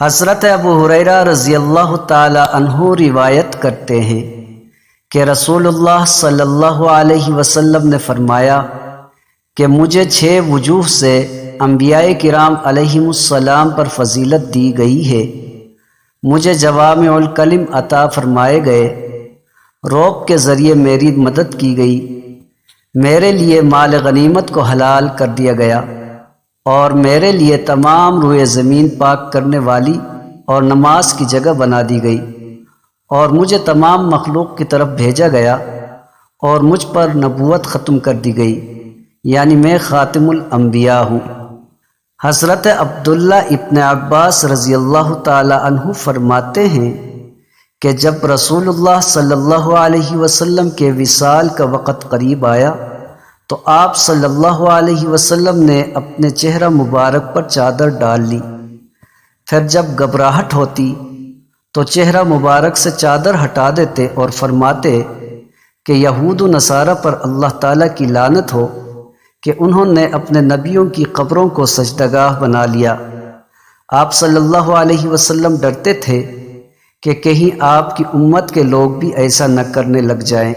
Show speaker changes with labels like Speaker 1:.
Speaker 1: حضرت ابو ہریرہ رضی اللہ تعالی عنہ روایت کرتے ہیں کہ رسول اللہ صلی اللہ علیہ وسلم نے فرمایا کہ مجھے 6 وجوہ سے انبیاء کرام علیہم السلام پر فضیلت دی گئی ہے۔ مجھے جوامع الکلم عطا فرمائے گئے، رعب کے ذریعے میری مدد کی گئی، میرے لیے مال غنیمت کو حلال کر دیا گیا، اور میرے لیے تمام روئے زمین پاک کرنے والی اور نماز کی جگہ بنا دی گئی، اور مجھے تمام مخلوق کی طرف بھیجا گیا، اور مجھ پر نبوت ختم کر دی گئی، یعنی میں خاتم الانبیاء ہوں۔ حضرت عبداللہ ابن عباس رضی اللہ تعالی عنہ فرماتے ہیں کہ جب رسول اللہ صلی اللہ علیہ وسلم کے وصال کا وقت قریب آیا تو آپ صلی اللہ علیہ وسلم نے اپنے چہرہ مبارک پر چادر ڈال لی، پھر جب گھبراہٹ ہوتی تو چہرہ مبارک سے چادر ہٹا دیتے اور فرماتے کہ یہود و نصارہ پر اللہ تعالیٰ کی لعنت ہو کہ انہوں نے اپنے نبیوں کی قبروں کو سجدگاہ بنا لیا۔ آپ صلی اللہ علیہ وسلم ڈرتے تھے کہ کہیں آپ کی امت کے لوگ بھی ایسا نہ کرنے لگ جائیں۔